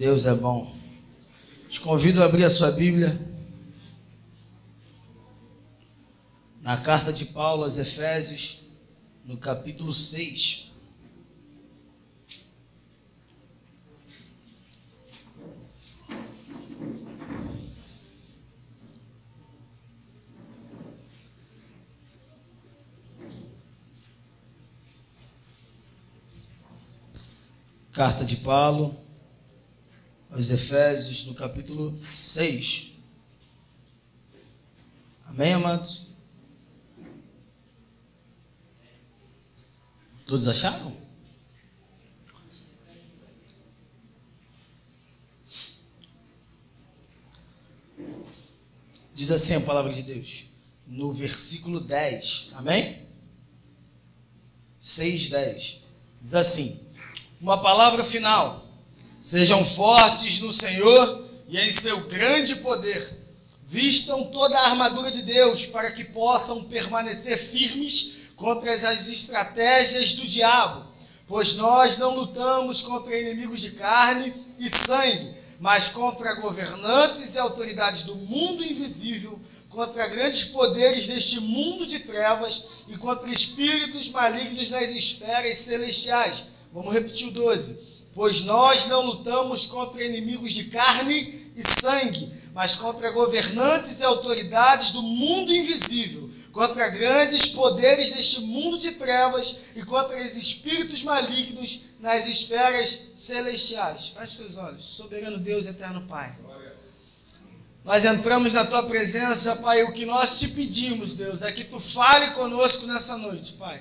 Deus é bom. Te convido a abrir a sua Bíblia na carta de Paulo aos Efésios, no capítulo 6. Carta de Paulo aos Efésios, no capítulo 6. Amém, amados? Todos acharam? Diz assim a palavra de Deus, no versículo 10. Amém? 6:10. Diz assim: uma palavra final. Sejam fortes no Senhor e em seu grande poder. Vistam toda a armadura de Deus para que possam permanecer firmes contra as estratégias do diabo. Pois nós não lutamos contra inimigos de carne e sangue, mas contra governantes e autoridades do mundo invisível, contra grandes poderes deste mundo de trevas e contra espíritos malignos nas esferas celestiais. Vamos repetir o 12. Pois nós não lutamos contra inimigos de carne e sangue, mas contra governantes e autoridades do mundo invisível, contra grandes poderes deste mundo de trevas e contra os espíritos malignos nas esferas celestiais. Feche seus olhos. Soberano Deus, eterno Pai. Nós entramos na Tua presença, Pai, o que nós te pedimos, Deus, é que Tu fale conosco nessa noite, Pai.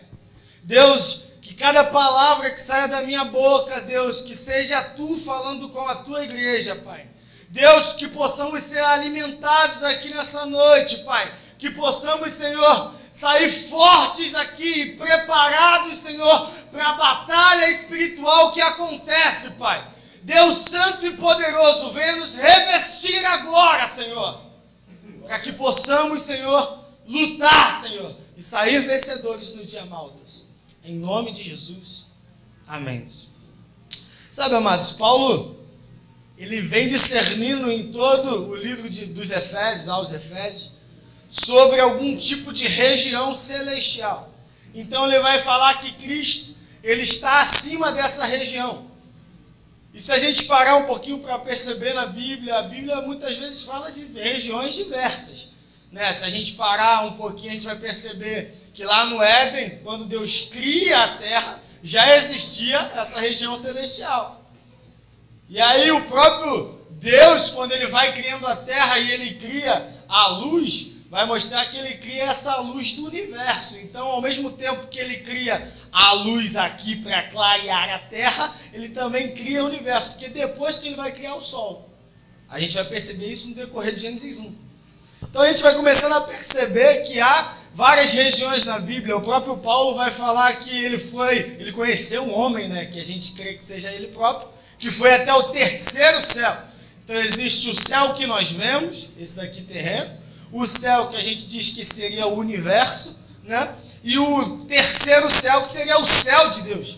Deus, que cada palavra que saia da minha boca, Deus, que seja Tu falando com a Tua igreja, Pai. Deus, que possamos ser alimentados aqui nessa noite, Pai. Que possamos, Senhor, sair fortes aqui, preparados, Senhor, para a batalha espiritual que acontece, Pai. Deus Santo e Poderoso, venha nos revestir agora, Senhor. Para que possamos, Senhor, lutar, Senhor, e sair vencedores no dia mau, Deus. Em nome de Jesus. Amém. Sabe, amados, Paulo, ele vem discernindo em todo o livro dos Efésios, aos Efésios, sobre algum tipo de região celestial. Então ele vai falar que Cristo, ele está acima dessa região. E se a gente parar um pouquinho para perceber na Bíblia, a Bíblia muitas vezes fala de regiões diversas, né? Se a gente parar um pouquinho, a gente vai perceber que lá no Éden, quando Deus cria a terra, já existia essa região celestial. E aí o próprio Deus, quando ele vai criando a terra e ele cria a luz, vai mostrar que ele cria essa luz do universo. Então, ao mesmo tempo que ele cria a luz aqui para clarear a terra, ele também cria o universo, porque depois que ele vai criar o sol, a gente vai perceber isso no decorrer de Gênesis 1. Então a gente vai começando a perceber que há várias regiões na Bíblia. O próprio Paulo vai falar que ele conheceu um homem, né, que a gente crê que seja ele próprio, que foi até o terceiro céu. Então existe o céu que nós vemos, esse daqui terreno, o céu que a gente diz que seria o universo, né? E o terceiro céu que seria o céu de Deus.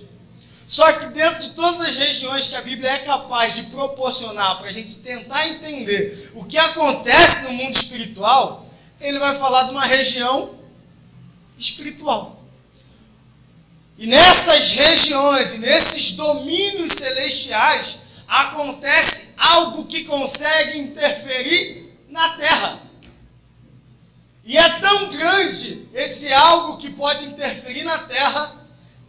Só que dentro de todas as regiões que a Bíblia é capaz de proporcionar para a gente tentar entender o que acontece no mundo espiritual, ele vai falar de uma região espiritual. E nessas regiões e nesses domínios celestiais acontece algo que consegue interferir na terra. E é tão grande esse algo que pode interferir na terra,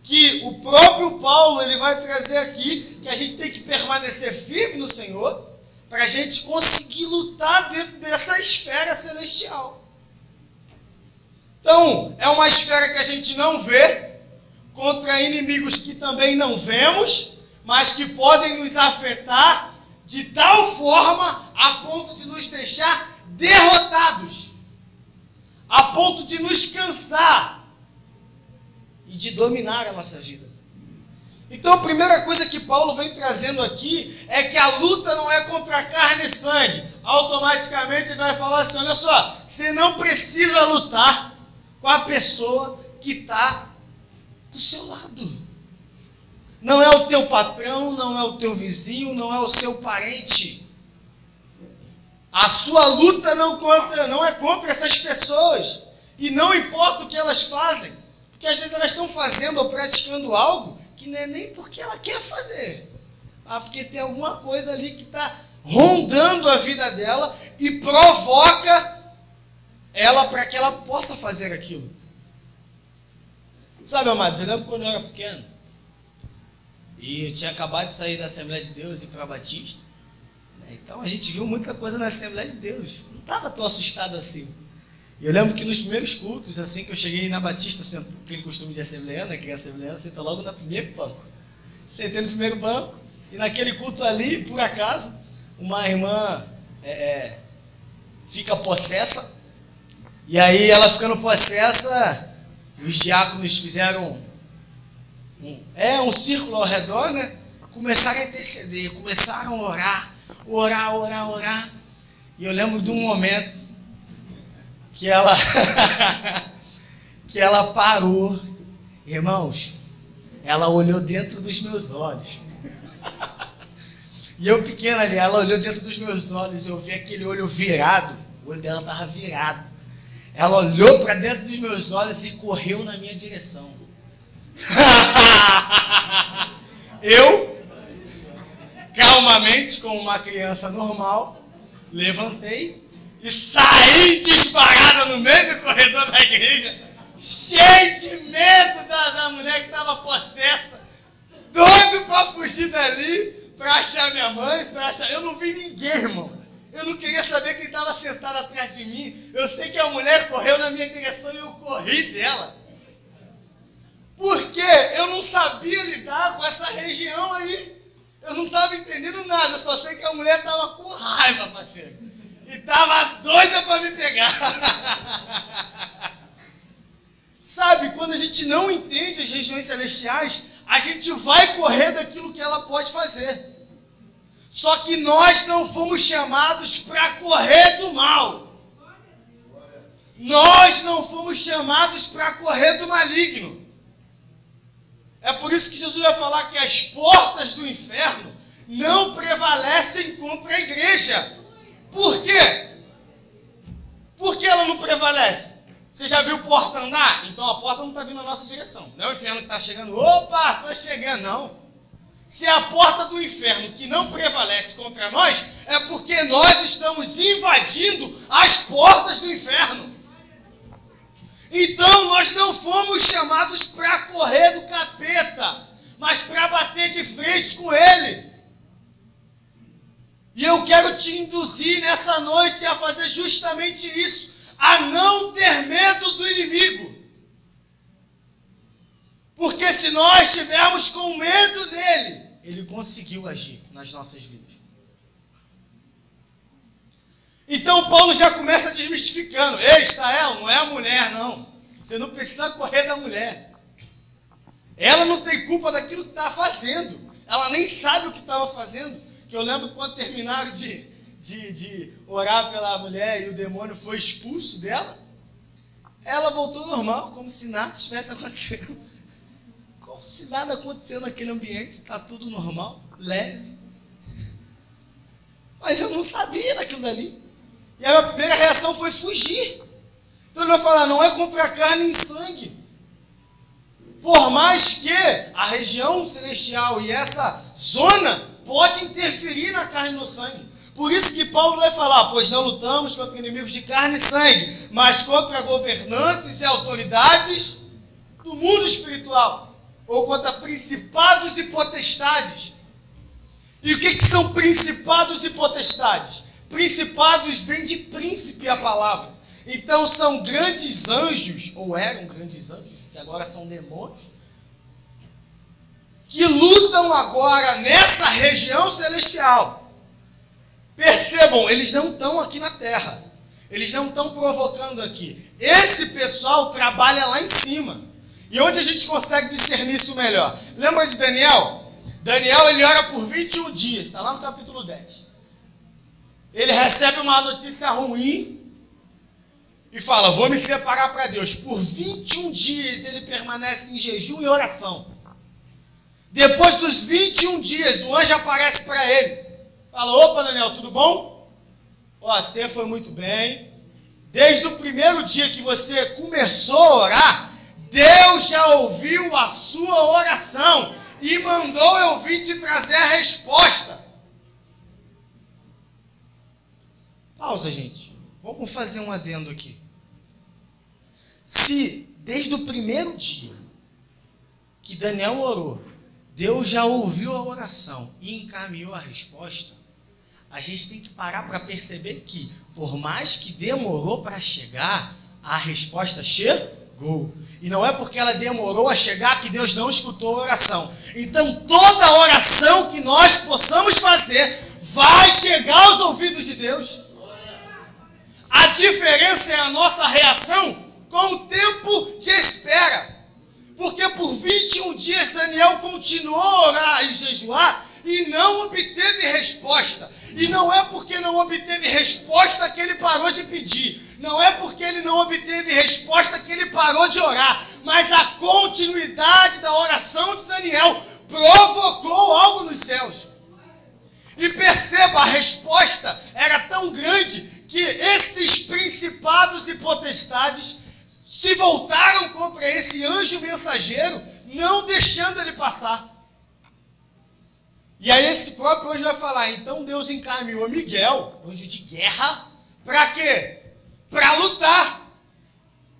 que o próprio Paulo ele vai trazer aqui que a gente tem que permanecer firme no Senhor para a gente conseguir lutar dentro dessa esfera celestial. Então, é uma esfera que a gente não vê, contra inimigos que também não vemos, mas que podem nos afetar de tal forma a ponto de nos deixar derrotados, a ponto de nos cansar e de dominar a nossa vida. Então a primeira coisa que Paulo vem trazendo aqui é que a luta não é contra carne e sangue. Automaticamente ele vai falar assim, olha só, você não precisa lutar com a pessoa que está do seu lado. Não é o teu patrão, não é o teu vizinho, não é o seu parente. A sua luta não é contra essas pessoas. E não importa o que elas fazem. Porque às vezes elas estão fazendo ou praticando algo que não é nem porque ela quer fazer. Porque tem alguma coisa ali que está rondando a vida dela e provoca ela para que ela possa fazer aquilo. Sabe, amados, eu lembro quando eu era pequeno e eu tinha acabado de sair da Assembleia de Deus e ir para a Batista, né? Então a gente viu muita coisa na Assembleia de Deus, não estava tão assustado assim. E eu lembro que nos primeiros cultos, assim que eu cheguei na Batista, aquele costume de assembleiana, que é assembleiana, senta logo no primeiro banco. Sentei no primeiro banco e naquele culto ali, por acaso, uma irmã fica possessa, e aí ela ficando possessa, os diáconos fizeram um círculo ao redor, né? Começaram a interceder, começaram a orar. E eu lembro de um momento que ela parou, irmãos, ela olhou dentro dos meus olhos. E eu pequeno ali, ela olhou dentro dos meus olhos, eu vi aquele olho virado, o olho dela estava virado. Ela olhou para dentro dos meus olhos e correu na minha direção. Eu, calmamente, como uma criança normal, levantei e saí disparada no meio do corredor da igreja, cheio de medo da mulher que estava possessa, doido para fugir dali, para achar minha mãe, eu não vi ninguém, irmão. Eu não queria saber quem estava sentado atrás de mim. Eu sei que a mulher correu na minha direção e eu corri dela. Porque eu não sabia lidar com essa região aí. Eu não estava entendendo nada. Eu só sei que a mulher estava com raiva, parceiro. E estava doida para me pegar. Sabe, quando a gente não entende as regiões celestiais, a gente vai correr daquilo que ela pode fazer. Só que nós não fomos chamados para correr do mal. Nós não fomos chamados para correr do maligno. É por isso que Jesus vai falar que as portas do inferno não prevalecem contra a igreja. Por quê? Por que ela não prevalece? Você já viu porta andar? Então a porta não está vindo na nossa direção. Não é o inferno que está chegando. Opa, estou chegando. Não. Se a porta do inferno que não prevalece contra nós, é porque nós estamos invadindo as portas do inferno. Então nós não fomos chamados para correr do capeta, mas para bater de frente com ele. E eu quero te induzir nessa noite a fazer justamente isso, a não ter medo do inimigo. Porque se nós estivermos com medo dele, ele conseguiu agir nas nossas vidas. Então Paulo já começa desmistificando. Ei, Estael, não é a mulher, não. Você não precisa correr da mulher. Ela não tem culpa daquilo que está fazendo. Ela nem sabe o que estava fazendo. Que eu lembro quando terminaram de orar pela mulher e o demônio foi expulso dela. Ela voltou normal, como se nada tivesse acontecido. Como se nada aconteceu naquele ambiente, está tudo normal, leve. Mas eu não sabia daquilo dali. E a minha primeira reação foi fugir. Então ele vai falar, não é contra a carne e sangue. Por mais que a região celestial e essa zona pode interferir na carne e no sangue. Por isso que Paulo vai falar, pois não lutamos contra inimigos de carne e sangue, mas contra governantes e autoridades do mundo espiritual. Ou contra principados e potestades. E o que são principados e potestades? Principados vem de príncipe a palavra. Então são grandes anjos, ou eram grandes anjos, que agora são demônios, que lutam agora nessa região celestial. Percebam, eles não estão aqui na terra. Eles não estão provocando aqui. Esse pessoal trabalha lá em cima. E onde a gente consegue discernir isso melhor? Lembra de Daniel? Daniel, ele ora por 21 dias. Está lá no capítulo 10. Ele recebe uma notícia ruim e fala, vou me separar para Deus. Por 21 dias ele permanece em jejum e oração. Depois dos 21 dias, o anjo aparece para ele. Fala, opa, Daniel, tudo bom? Ó, você foi muito bem. Desde o primeiro dia que você começou a orar, Deus já ouviu a sua oração e mandou eu vir te trazer a resposta. Pausa, gente. Vamos fazer um adendo aqui. Se desde o primeiro dia que Daniel orou, Deus já ouviu a oração e encaminhou a resposta, a gente tem que parar para perceber que, por mais que demorou para chegar, a resposta chegou. E não é porque ela demorou a chegar que Deus não escutou a oração. Então, toda oração que nós possamos fazer vai chegar aos ouvidos de Deus. A diferença é a nossa reação com o tempo de espera. Porque por 21 dias Daniel continuou a orar e jejuar e não obteve resposta. E não é porque não obteve resposta que ele parou de pedir. Não é porque ele não obteve resposta que ele parou de orar. Mas a continuidade da oração de Daniel provocou algo nos céus. E perceba, a resposta era tão grande que esses principados e potestades se voltaram contra esse anjo mensageiro, não deixando ele passar. E aí esse próprio anjo vai falar, então Deus encaminhou Miguel, anjo de guerra, para quê? Para lutar.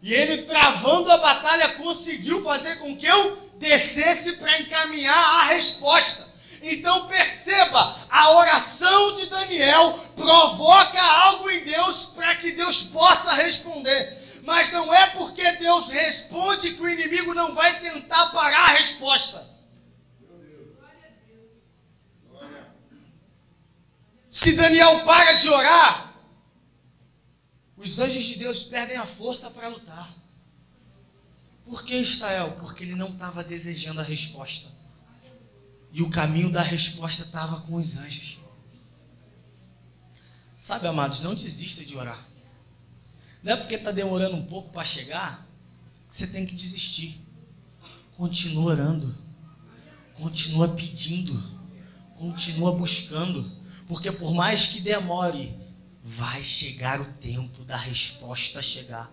E ele, travando a batalha, conseguiu fazer com que eu descesse para encaminhar a resposta. Então perceba, a oração de Daniel provoca algo em Deus para que Deus possa responder. Mas não é porque Deus responde que o inimigo não vai tentar parar a resposta. Se Daniel para de orar, os anjos de Deus perdem a força para lutar. Por que, Israel? Porque ele não estava desejando a resposta. E o caminho da resposta estava com os anjos. Sabe, amados, não desista de orar. Não é porque está demorando um pouco para chegar que você tem que desistir. Continua orando. Continua pedindo. Continua buscando. Porque por mais que demore, vai chegar o tempo da resposta chegar.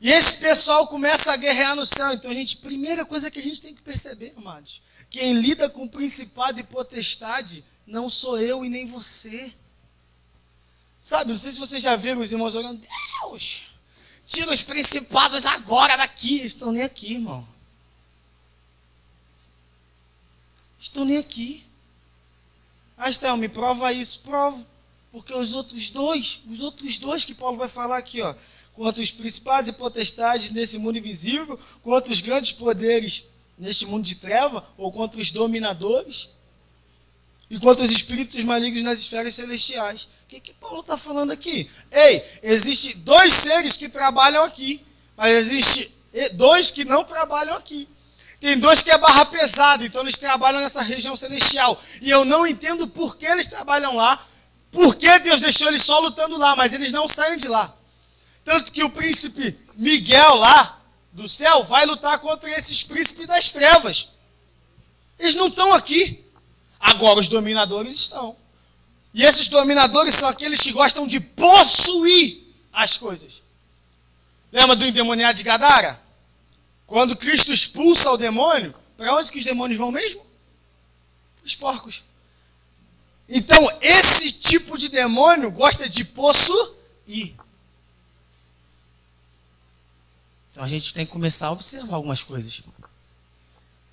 E esse pessoal começa a guerrear no céu. Então, gente, primeira coisa que a gente tem que perceber, amados, quem lida com principado e potestade não sou eu e nem você. Sabe, não sei se vocês já viram os irmãos orando, Deus, tira os principados agora daqui. Eles estão nem aqui, irmão. Estão nem aqui. Ah, Estel, me prova isso. Provo. Porque os outros dois que Paulo vai falar aqui, ó, contra os principados e potestades nesse mundo invisível, contra os grandes poderes neste mundo de treva, ou contra os dominadores, e contra os espíritos malignos nas esferas celestiais. O que Paulo está falando aqui? Ei, existe dois seres que trabalham aqui, mas existe dois que não trabalham aqui. Tem dois que é barra pesada, então eles trabalham nessa região celestial. E eu não entendo por que eles trabalham lá, por que Deus deixou eles só lutando lá, mas eles não saem de lá. Tanto que o príncipe Miguel lá do céu vai lutar contra esses príncipes das trevas. Eles não estão aqui. Agora os dominadores estão. E esses dominadores são aqueles que gostam de possuir as coisas. Lembra do endemoniado de Gadara? Quando Cristo expulsa o demônio, para onde que os demônios vão mesmo? Os porcos. Então, esse tipo de demônio gosta de possuir. Então, a gente tem que começar a observar algumas coisas.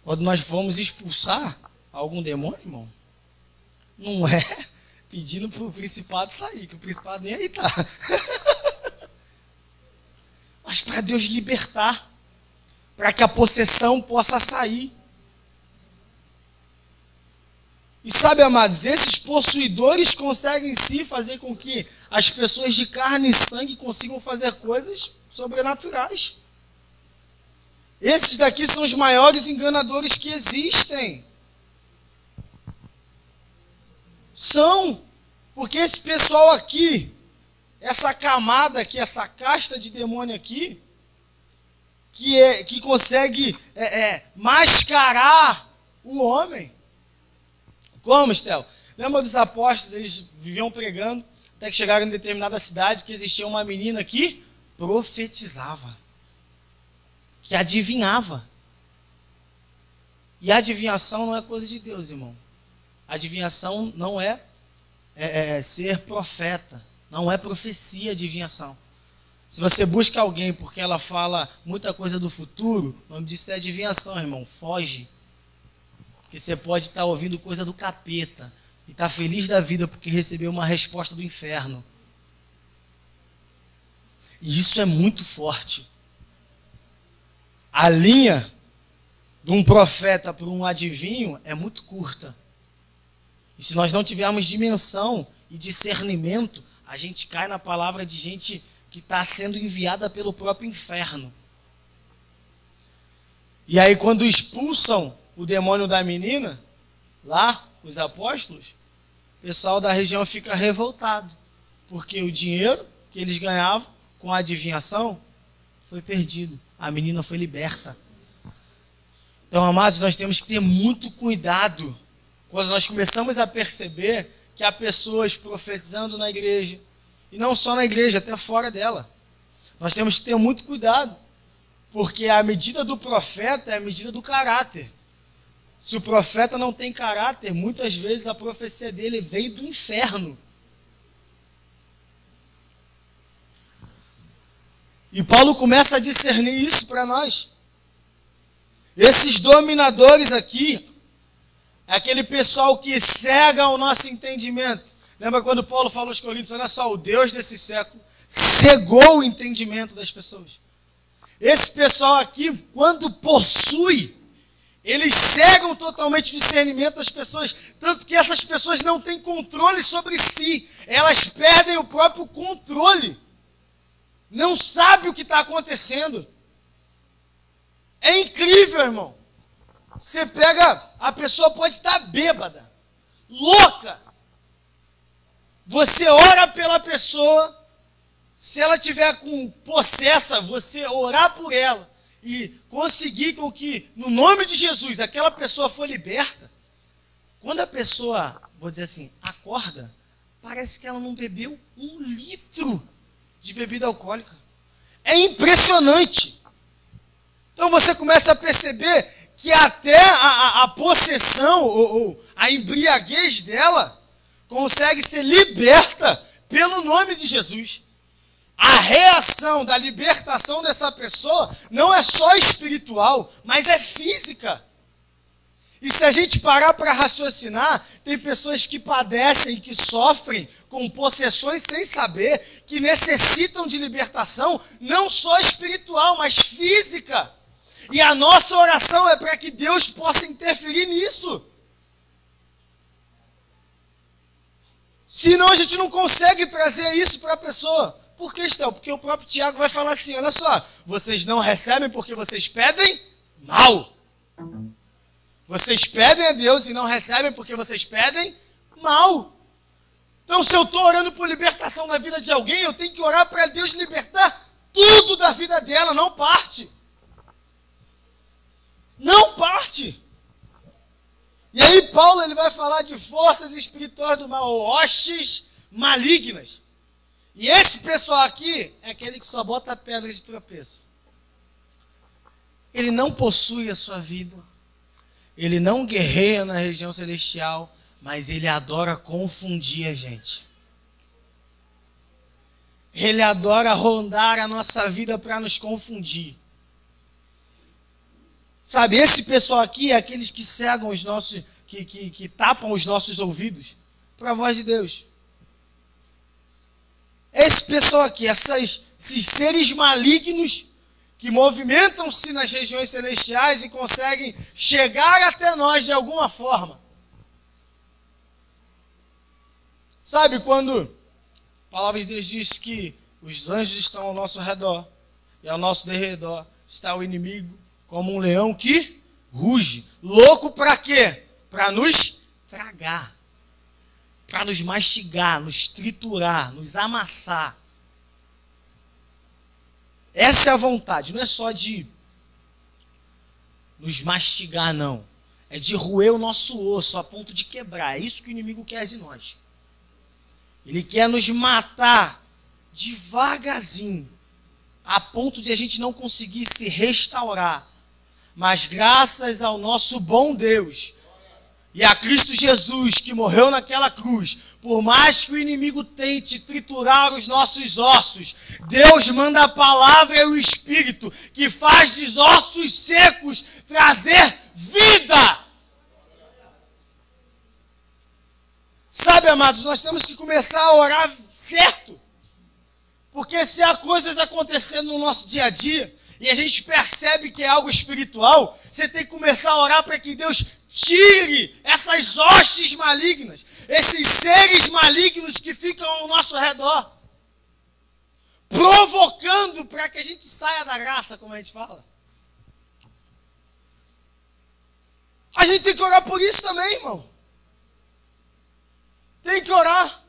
Quando nós vamos expulsar algum demônio, irmão, não é pedindo para o principado sair, que o principado nem aí está. Mas para Deus libertar, para que a possessão possa sair. E sabe, amados, esses possuidores conseguem sim fazer com que as pessoas de carne e sangue consigam fazer coisas sobrenaturais. Esses daqui são os maiores enganadores que existem. São, porque esse pessoal aqui, essa camada aqui, essa casta de demônio aqui, que consegue mascarar o homem. Como, Estel? Lembra dos apóstolos? Eles viviam pregando, até que chegaram em determinada cidade que existia uma menina que profetizava, que adivinhava. E a adivinhação não é coisa de Deus, irmão. A adivinhação não é ser profeta, não é profecia, adivinhação. Se você busca alguém porque ela fala muita coisa do futuro, o nome disso é adivinhação, irmão. Foge. Porque você pode estar ouvindo coisa do capeta e estar feliz da vida porque recebeu uma resposta do inferno. E isso é muito forte. A linha de um profeta para um adivinho é muito curta. E se nós não tivermos dimensão e discernimento, a gente cai na palavra de gente que está sendo enviada pelo próprio inferno. E aí quando expulsam o demônio da menina, lá, os apóstolos, o pessoal da região fica revoltado, porque o dinheiro que eles ganhavam com a adivinhação foi perdido. A menina foi liberta. Então, amados, nós temos que ter muito cuidado quando nós começamos a perceber que há pessoas profetizando na igreja, e não só na igreja, até fora dela. Nós temos que ter muito cuidado, porque a medida do profeta é a medida do caráter. Se o profeta não tem caráter, muitas vezes a profecia dele veio do inferno. E Paulo começa a discernir isso para nós. Esses dominadores aqui, é aquele pessoal que cega o nosso entendimento. Lembra quando Paulo falou aos Coríntios, olha só, o Deus desse século cegou o entendimento das pessoas. Esse pessoal aqui, quando possui, eles cegam totalmente o discernimento das pessoas, tanto que essas pessoas não têm controle sobre si, elas perdem o próprio controle, não sabem o que está acontecendo. É incrível, irmão. Você pega, a pessoa pode estar bêbada, louca. Você ora pela pessoa, se ela tiver com possessa, você orar por ela e conseguir com que, no nome de Jesus, aquela pessoa for liberta. Quando a pessoa, vou dizer assim, acorda, parece que ela não bebeu 1 litro de bebida alcoólica. É impressionante. Então você começa a perceber que até a possessão ou a embriaguez dela consegue ser liberta pelo nome de Jesus. A reação da libertação dessa pessoa não é só espiritual, mas é física. E se a gente parar para raciocinar, tem pessoas que padecem e que sofrem com possessões sem saber, que necessitam de libertação, não só espiritual, mas física. E a nossa oração é para que Deus possa interferir nisso. Senão a gente não consegue trazer isso para a pessoa. Por que, Estel? Porque o próprio Tiago vai falar assim, olha só, vocês não recebem porque vocês pedem mal. Vocês pedem a Deus e não recebem porque vocês pedem mal. Então, se eu estou orando por libertação da vida de alguém, eu tenho que orar para Deus libertar tudo da vida dela, não parte. Não parte. E aí Paulo ele vai falar de forças espirituais do mal, hostes malignas. E esse pessoal aqui é aquele que só bota pedra de tropeço. Ele não possui a sua vida. Ele não guerreia na região celestial, mas ele adora confundir a gente. Ele adora rondar a nossa vida para nos confundir. Sabe, esse pessoal aqui é aqueles que cegam os nossos, que tapam os nossos ouvidos para a voz de Deus. Esse pessoal aqui, esses seres malignos que movimentam-se nas regiões celestiais e conseguem chegar até nós de alguma forma. Sabe quando a palavra de Deus diz que os anjos estão ao nosso redor e ao nosso derredor está o inimigo como um leão que ruge. Louco para quê? Para nos tragar, para nos mastigar, nos triturar, nos amassar. Essa é a vontade, não é só de nos mastigar, não. É de roer o nosso osso a ponto de quebrar. É isso que o inimigo quer de nós. Ele quer nos matar devagarzinho, a ponto de a gente não conseguir se restaurar. Mas graças ao nosso bom Deus e a Cristo Jesus, que morreu naquela cruz, por mais que o inimigo tente triturar os nossos ossos, Deus manda a palavra e o Espírito, que faz dos ossos secos trazer vida. Sabe, amados, nós temos que começar a orar certo. Porque se há coisas acontecendo no nosso dia a dia, e a gente percebe que é algo espiritual, você tem que começar a orar para que Deus tire essas hostes malignas, esses seres malignos que ficam ao nosso redor, provocando para que a gente saia da graça, como a gente fala. A gente tem que orar por isso também, irmão. Tem que orar.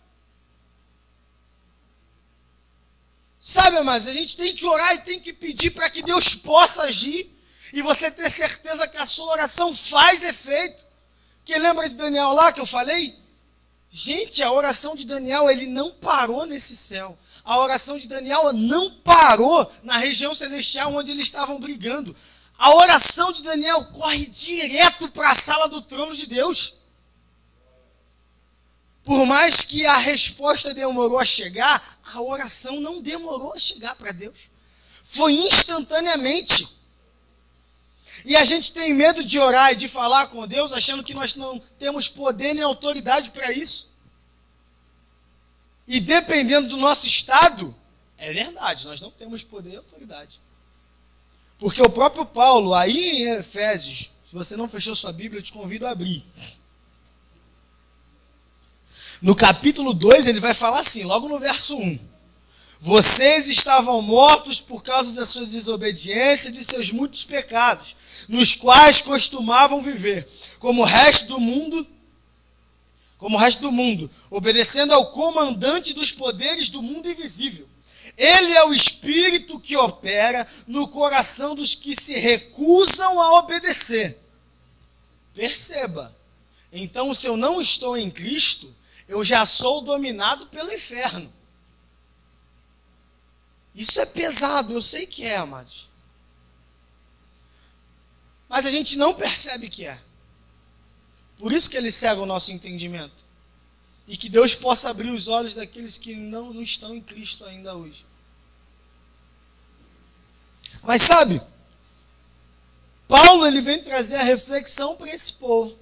Sabe, mas a gente tem que orar e tem que pedir para que Deus possa agir. E você ter certeza que a sua oração faz efeito. Quem lembra de Daniel lá que eu falei? Gente, a oração de Daniel, ele não parou nesse céu. A oração de Daniel não parou na região celestial onde eles estavam brigando. A oração de Daniel corre direto para a sala do trono de Deus. Por mais que a resposta demorou a chegar, a oração não demorou a chegar para Deus. Foi instantaneamente. E a gente tem medo de orar e de falar com Deus, achando que nós não temos poder nem autoridade para isso. E dependendo do nosso estado, é verdade, nós não temos poder e autoridade. Porque o próprio Paulo, aí em Efésios, se você não fechou sua Bíblia, eu te convido a abrir. No capítulo 2, ele vai falar assim, logo no verso 1. Vocês estavam mortos por causa da sua desobediência e de seus muitos pecados, nos quais costumavam viver, como o resto do mundo, obedecendo ao comandante dos poderes do mundo invisível. Ele é o Espírito que opera no coração dos que se recusam a obedecer. Perceba, então se eu não estou em Cristo, eu já sou dominado pelo inferno. Isso é pesado, eu sei que é, amados. Mas a gente não percebe que é. Por isso que ele cega o nosso entendimento. E que Deus possa abrir os olhos daqueles que não estão em Cristo ainda hoje. Mas sabe, Paulo ele vem trazer a reflexão para esse povo.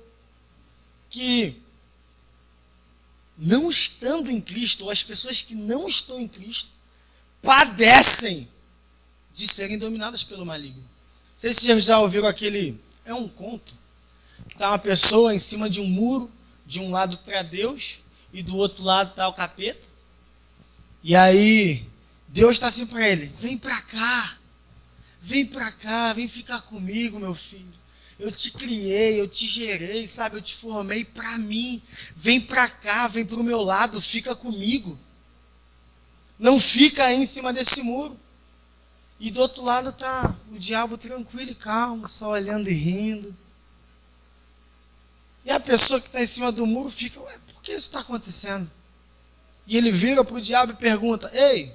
Que não estando em Cristo, ou as pessoas que não estão em Cristo, padecem de serem dominadas pelo maligno. Não sei se vocês já ouviram aquele... É um conto. Que está uma pessoa em cima de um muro. De um lado está Deus. E do outro lado está o capeta. E aí Deus está assim para ele. Vem para cá. Vem para cá. Vem ficar comigo, meu filho. Eu te criei, eu te gerei, sabe? Eu te formei para mim. Vem para cá, vem para o meu lado. Fica comigo. Não fica aí em cima desse muro. E do outro lado está o diabo tranquilo e calmo, só olhando e rindo. E a pessoa que está em cima do muro fica, ué, por que isso está acontecendo? E ele vira para o diabo e pergunta, ei,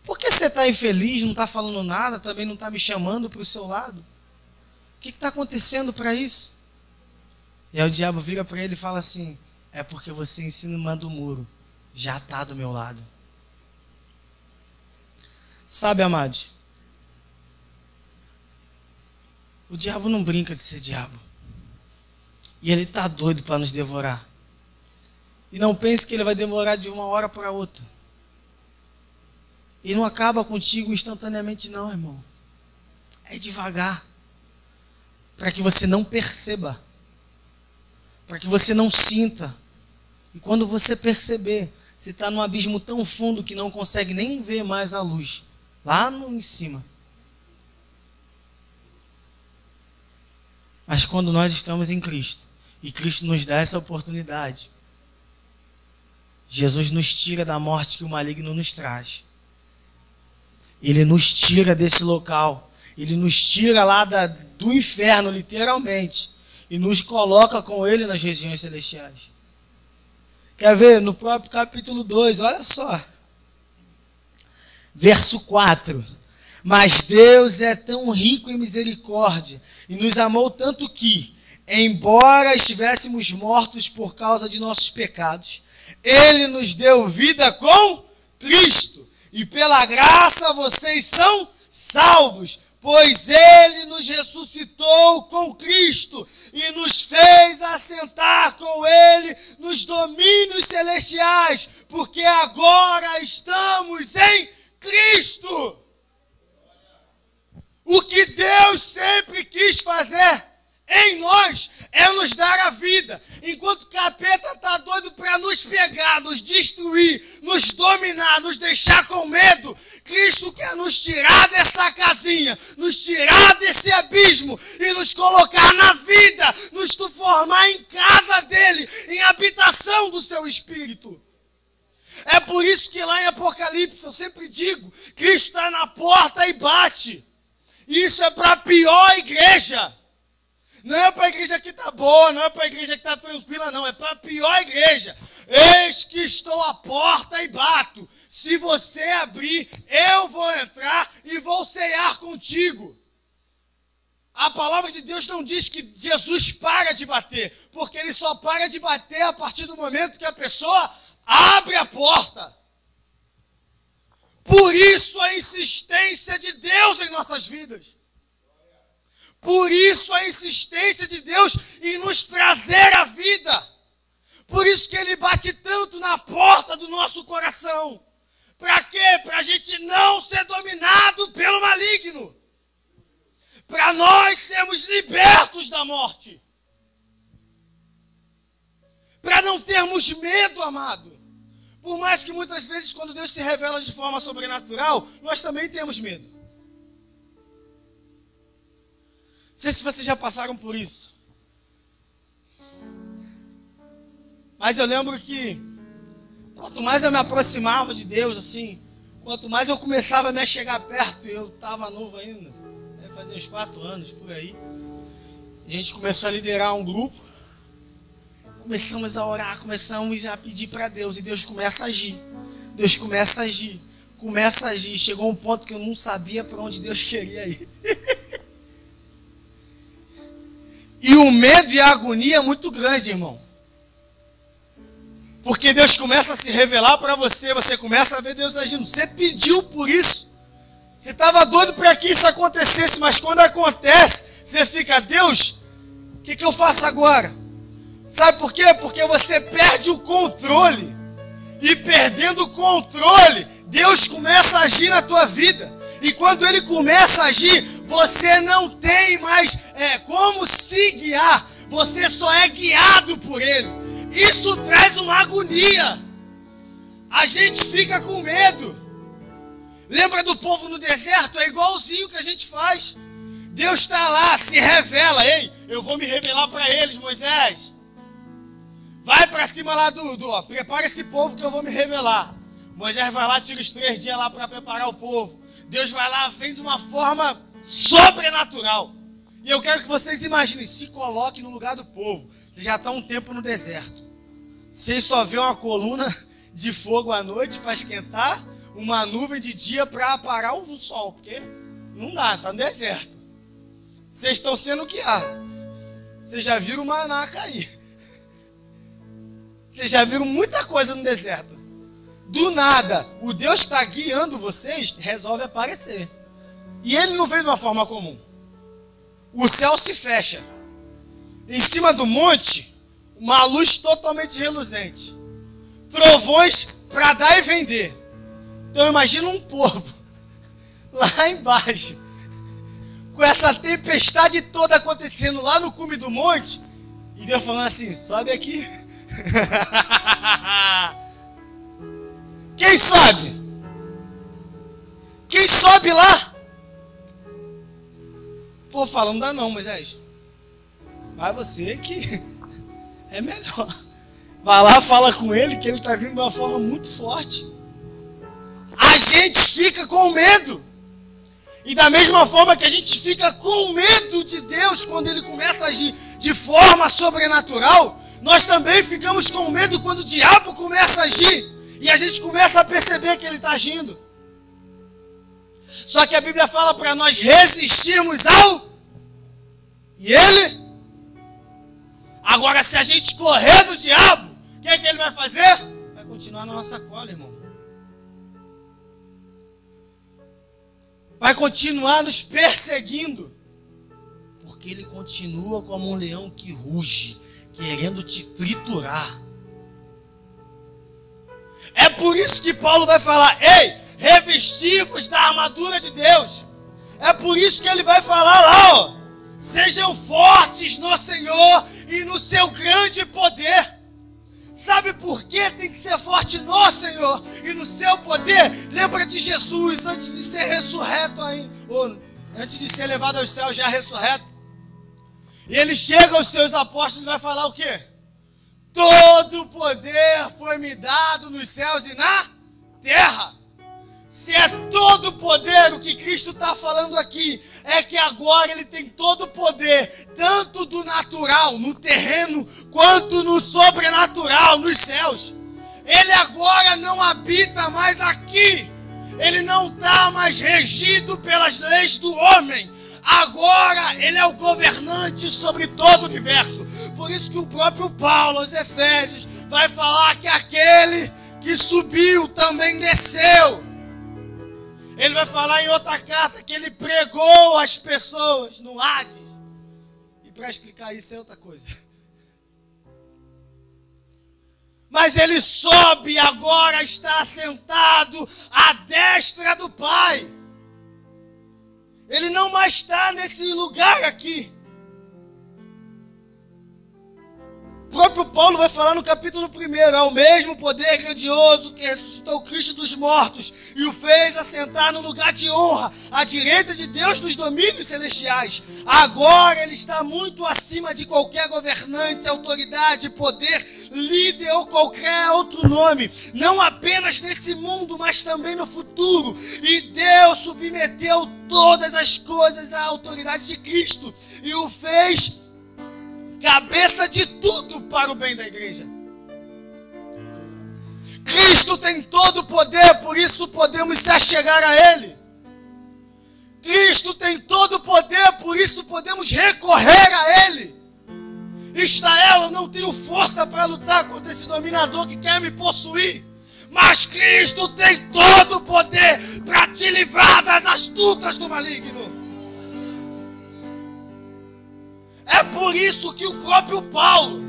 por que você está infeliz, não está falando nada, também não está me chamando para o seu lado? O que está acontecendo para isso? E aí o diabo vira para ele e fala assim, é porque você em cima do muro já está do meu lado. Sabe, amados, o diabo não brinca de ser diabo. E ele está doido para nos devorar. E não pense que ele vai demorar de uma hora para outra. E não acaba contigo instantaneamente não, irmão. É devagar. Para que você não perceba. Para que você não sinta. E quando você perceber, você está num abismo tão fundo que não consegue nem ver mais a luz. Lá em cima. Mas quando nós estamos em Cristo, e Cristo nos dá essa oportunidade, Jesus nos tira da morte que o maligno nos traz. Ele nos tira desse local. Ele nos tira lá do inferno, literalmente, e nos coloca com Ele nas regiões celestiais. Quer ver? No próprio capítulo 2, olha só. Verso 4. Mas Deus é tão rico em misericórdia e nos amou tanto que, embora estivéssemos mortos por causa de nossos pecados, Ele nos deu vida com Cristo. E pela graça vocês são salvos, pois Ele nos ressuscitou com Cristo e nos fez assentar com Ele nos domínios celestiais, porque agora estamos em Cristo. O que Deus sempre quis fazer em nós é nos dar a vida. Enquanto o capeta está doido para nos pegar, nos destruir, nos dominar, nos deixar com medo, Cristo quer nos tirar dessa casinha, nos tirar desse abismo e nos colocar na vida, nos transformar em casa dele, em habitação do seu Espírito. É por isso que lá em Apocalipse eu sempre digo, Cristo está na porta e bate. Isso é para a pior igreja. Não é para a igreja que está boa, não é para a igreja que está tranquila, não. É para a pior igreja. Eis que estou à porta e bato. Se você abrir, eu vou entrar e vou cear contigo. A palavra de Deus não diz que Jesus para de bater, porque ele só para de bater a partir do momento que a pessoa abre a porta. Por isso a insistência de Deus em nossas vidas. Por isso a insistência de Deus em nos trazer a vida. Por isso que Ele bate tanto na porta do nosso coração. Para quê? Para a gente não ser dominado pelo maligno. Para nós sermos libertos da morte. Para não termos medo, amado. Por mais que muitas vezes quando Deus se revela de forma sobrenatural, nós também temos medo. Não sei se vocês já passaram por isso. Mas eu lembro que quanto mais eu me aproximava de Deus, assim, quanto mais eu começava a me chegar perto, eu estava novo ainda, fazia uns 4 anos por aí, a gente começou a liderar um grupo, começamos a orar, começamos a pedir para Deus, e Deus começa a agir, Deus começa a agir, chegou um ponto que eu não sabia para onde Deus queria ir. E o medo e a agonia é muito grande, irmão. Porque Deus começa a se revelar para você, você começa a ver Deus agindo. Você pediu por isso. Você estava doido para que isso acontecesse, mas quando acontece, você fica, Deus, o que eu faço agora? Sabe por quê? Porque você perde o controle. E perdendo o controle, Deus começa a agir na tua vida. E quando Ele começa a agir, você não tem mais como se guiar. Você só é guiado por Ele. Isso traz uma agonia. A gente fica com medo. Lembra do povo no deserto? É igualzinho que a gente faz. Deus está lá, se revela. Ei, eu vou me revelar para eles, Moisés. Vai para cima lá prepara esse povo que eu vou me revelar. Moisés vai lá, tira os 3 dias lá para preparar o povo. Deus vai lá, vem de uma forma sobrenatural. E eu quero que vocês imaginem, se coloquem no lugar do povo. Vocês já estão um tempo no deserto. Vocês só vê uma coluna de fogo à noite para esquentar, uma nuvem de dia para parar o sol, porque não dá, está no deserto. Vocês estão sendo guiados. Vocês já viram o maná cair. Vocês já viram muita coisa no deserto. Do nada, o Deus que está guiando vocês resolve aparecer. E Ele não veio de uma forma comum. O céu se fecha. Em cima do monte, uma luz totalmente reluzente. Trovões para dar e vender. Então imagina um povo lá embaixo, com essa tempestade toda acontecendo lá no cume do monte, e Deus falando assim, sobe aqui. Quem sobe? Quem sobe lá? Pô, falando, não dá não, Moisés. Vai você que é melhor. Vai lá, fala com ele, que ele está vindo de uma forma muito forte. A gente fica com medo. E da mesma forma que a gente fica com medo de Deus quando Ele começa a agir de forma sobrenatural, nós também ficamos com medo quando o diabo começa a agir e a gente começa a perceber que ele está agindo. Só que a Bíblia fala para nós resistirmos ao... E ele? Agora, se a gente correr do diabo, o que é que ele vai fazer? Vai continuar na nossa cola, irmão. Vai continuar nos perseguindo. Porque ele continua como um leão que ruge, querendo te triturar. É por isso que Paulo vai falar, ei, revesti-vos da armadura de Deus. É por isso que ele vai falar lá, ó, sejam fortes no Senhor e no seu grande poder. Sabe por que tem que ser forte no Senhor e no seu poder? Lembra de Jesus antes de ser ressurreto aí, ou antes de ser levado aos céus já ressurreto? E ele chega aos seus apóstolos e vai falar o quê? Todo poder foi me dado nos céus e na terra. Se é todo poder, o que Cristo está falando aqui é que agora ele tem todo o poder, tanto do natural, no terreno, quanto no sobrenatural, nos céus. Ele agora não habita mais aqui. Ele não está mais regido pelas leis do homem. Agora ele é o governante sobre todo o universo. Por isso que o próprio Paulo, aos Efésios, vai falar que aquele que subiu também desceu. Ele vai falar em outra carta que ele pregou as pessoas no Hades. E para explicar isso é outra coisa. Mas ele sobe e agora está assentado à destra do Pai. Ele não mais está nesse lugar aqui. O próprio Paulo vai falar no capítulo 1, é o mesmo poder grandioso que ressuscitou Cristo dos mortos e o fez assentar no lugar de honra, à direita de Deus nos domínios celestiais. Agora ele está muito acima de qualquer governante, autoridade, poder, líder ou qualquer outro nome, não apenas nesse mundo, mas também no futuro. E Deus submeteu todas as coisas à autoridade de Cristo e o fez cabeça de tudo para o bem da igreja. Cristo tem todo o poder, por isso podemos se achegar a Ele. Cristo tem todo o poder, por isso podemos recorrer a Ele. Israel, eu não tenho força para lutar contra esse dominador que quer me possuir. Mas Cristo tem todo o poder para te livrar das astutas do maligno. É por isso que o próprio Paulo,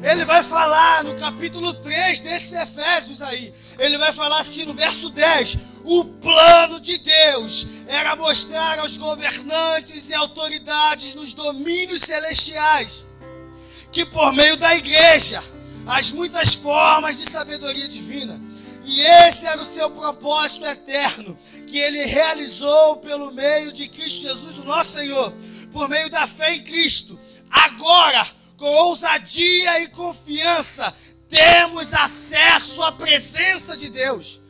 ele vai falar no capítulo 3 desses Efésios aí, ele vai falar assim no verso 10, o plano de Deus era mostrar aos governantes e autoridades nos domínios celestiais, que por meio da igreja, as muitas formas de sabedoria divina, e esse era o seu propósito eterno, que ele realizou pelo meio de Cristo Jesus, o nosso Senhor, por meio da fé em Cristo. Agora, com ousadia e confiança, temos acesso à presença de Deus.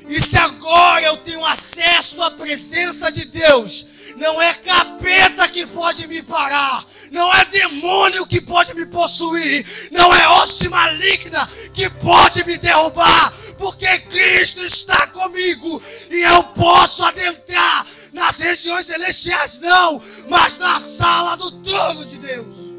E se agora eu tenho acesso à presença de Deus, não é capeta que pode me parar, não é demônio que pode me possuir, não é hoste maligna que pode me derrubar, porque Cristo está comigo e eu posso adentrar nas regiões celestiais, não, mas na sala do trono de Deus.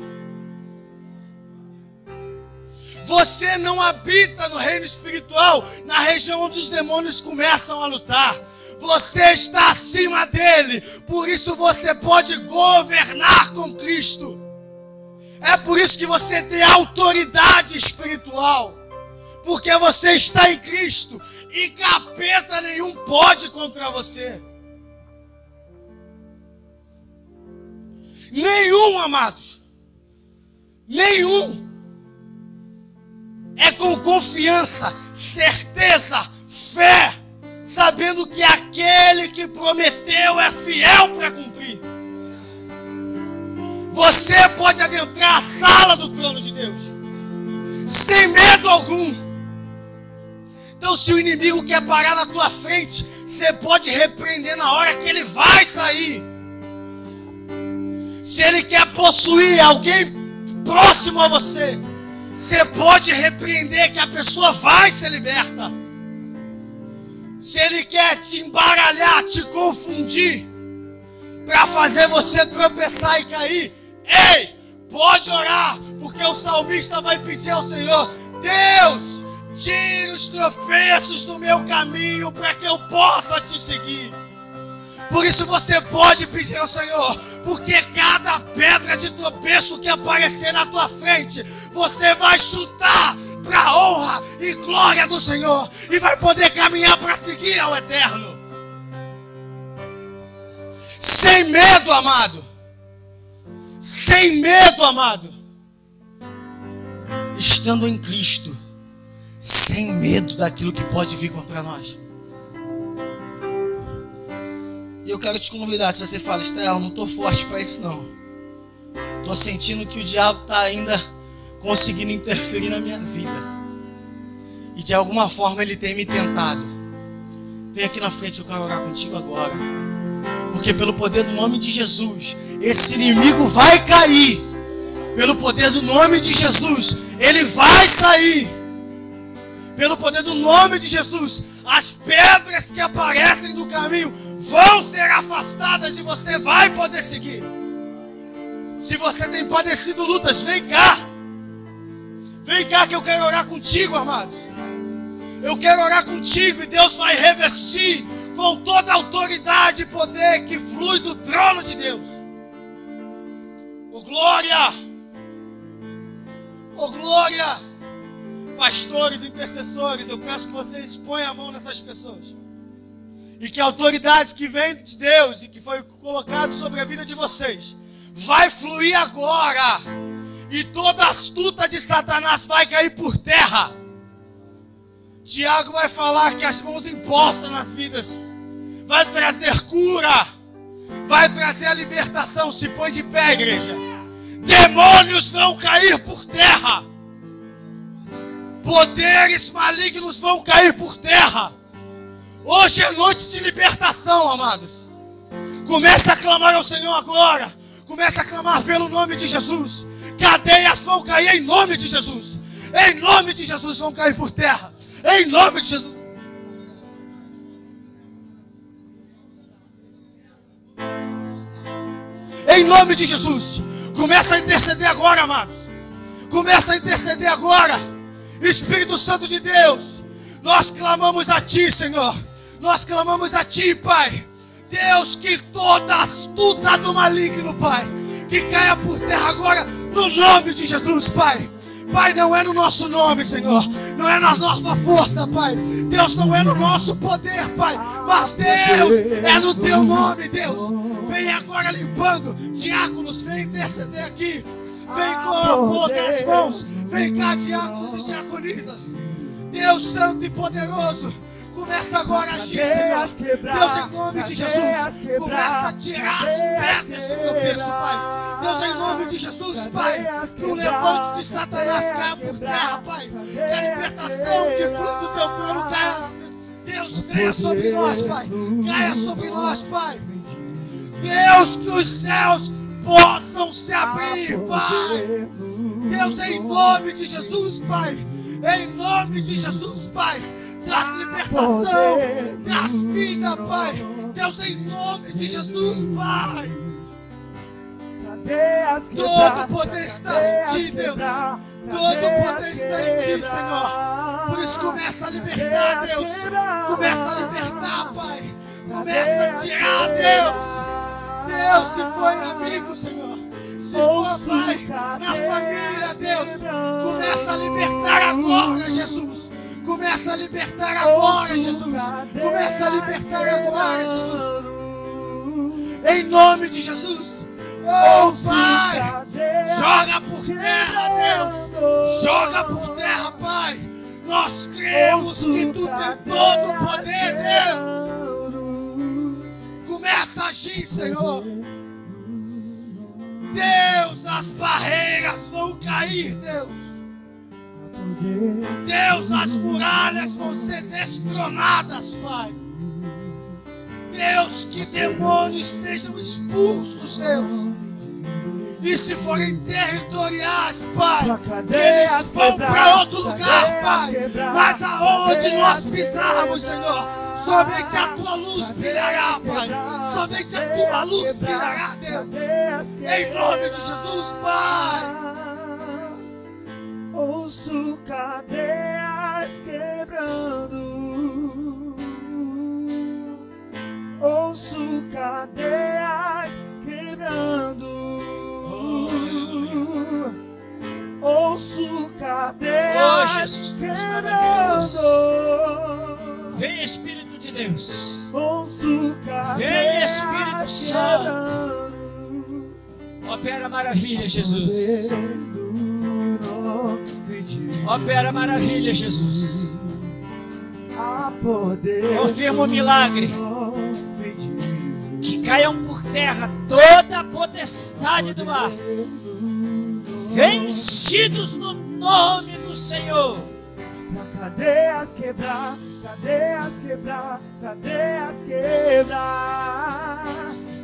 Você não habita no reino espiritual, na região onde os demônios começam a lutar. Você está acima dele, por isso você pode governar com Cristo. É por isso que você tem autoridade espiritual, porque você está em Cristo e capeta nenhum pode contra você. Nenhum, amados. Nenhum. É com confiança, certeza, fé, sabendo que aquele que prometeu é fiel para cumprir. Você pode adentrar a sala do trono de Deus sem medo algum. Então, se o inimigo quer parar na tua frente, Você pode repreender na hora que ele vai sair. Se ele quer possuir alguém próximo a você, você pode repreender que a pessoa vai ser liberta. Se ele quer te embaralhar, te confundir, para fazer você tropeçar e cair, ei, pode orar, porque o salmista vai pedir ao Senhor: Deus, tire os tropeços do meu caminho para que eu possa te seguir. Por isso você pode pedir ao Senhor, porque cada pedra de tropeço que aparecer na tua frente, você vai chutar para a honra e glória do Senhor e vai poder caminhar para seguir ao eterno. Sem medo, amado. Sem medo, amado. Estando em Cristo, sem medo daquilo que pode vir contra nós. E eu quero te convidar, se você fala: Esther, não estou forte para isso não. Estou sentindo que o diabo está ainda conseguindo interferir na minha vida. E de alguma forma ele tem me tentado. Vem aqui na frente, eu quero orar contigo agora. Porque pelo poder do nome de Jesus, esse inimigo vai cair. Pelo poder do nome de Jesus, ele vai sair. Pelo poder do nome de Jesus, as pedras que aparecem do caminho vão ser afastadas e você vai poder seguir. Se você tem padecido lutas, vem cá. Vem cá que eu quero orar contigo, amados. Eu quero orar contigo e Deus vai revestir com toda a autoridade e poder que flui do trono de Deus. Oh glória! Oh glória! Pastores, intercessores, eu peço que vocês ponham a mão nessas pessoas. E que a autoridade que vem de Deus e que foi colocada sobre a vida de vocês vai fluir agora. E toda astuta de Satanás vai cair por terra. Tiago vai falar que as mãos impostas nas vidas vai trazer cura, vai trazer a libertação. Se põe de pé, igreja. Demônios vão cair por terra. Poderes malignos vão cair por terra. Hoje é noite de libertação, amados. Começa a clamar ao Senhor agora. Começa a clamar pelo nome de Jesus. Cadeias vão cair em nome de Jesus. Em nome de Jesus vão cair por terra. Em nome de Jesus. Em nome de Jesus. Começa a interceder agora, amados. Começa a interceder agora. Espírito Santo de Deus, nós clamamos a Ti, Senhor. Nós clamamos a Ti, Pai. Deus, que toda astuta do maligno, Pai, que caia por terra agora, no nome de Jesus, Pai. Pai, não é no nosso nome, Senhor. Não é na nossa força, Pai. Deus, não é no nosso poder, Pai. Mas Deus, é no Teu nome, Deus. Vem agora limpando. Diáconos, vem interceder aqui. Vem colocar as mãos. Vem cá, diáconos e diaconisas. Deus Santo e poderoso, começa agora a agir, Senhor. Deus, em nome de Jesus, começa a tirar as pedras do meu peso, Pai. Deus, em nome de Jesus, Pai, que o levante de Satanás caia por terra, Pai. Que a libertação que flui do Teu trono caia. Deus, venha sobre nós, Pai. Caia sobre nós, Pai. Deus, que os céus possam se abrir, Pai. Deus, em nome de Jesus, Pai. Em nome de Jesus, Pai. Traz libertação, traz vida, Pai. Deus, em nome de Jesus, Pai. Todo poder está em Ti, Deus. Todo poder está em Ti, Senhor. Por isso começa a libertar, Deus. Começa a libertar, Pai. Começa a tirar, Deus. Deus, se for amigo, Senhor. Se for, Pai, na família, Deus. Começa a libertar agora, Jesus. Começa a libertar agora, Jesus. Começa a libertar agora, Jesus. Em nome de Jesus. Oh, Pai. Joga por terra, Deus. Joga por terra, Pai. Nós cremos que Tu tem todo o poder, Deus. Começa a agir, Senhor. Deus, as barreiras vão cair, Deus. Deus, as muralhas vão ser destronadas, Pai. Deus, que demônios sejam expulsos, Deus. E se forem territoriais, Pai, que eles vão para outro lugar, Pai. Mas aonde nós pisarmos, Senhor, somente a Tua luz brilhará, Pai. Somente a Tua luz brilhará, Deus. Em nome de Jesus, Pai. Ouço cadeias quebrando. Ouço cadeias quebrando. Ouço cadeias Jesus, Deus quebrando. maravilhoso. Vem, Espírito de Deus. Ouço cadeias Vem, Espírito Santo. quebrando. Opera maravilha, Jesus. Opera maravilha, Jesus. Confirma o milagre. Que caiam por terra toda a potestade do mar, vencidos no nome do Senhor. Pra cadeias quebrar, cadeias quebrar, cadeias quebrar,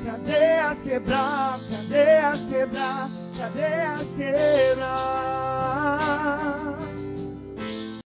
cadeias quebrar, cadeias quebrar, cadeias quebrar.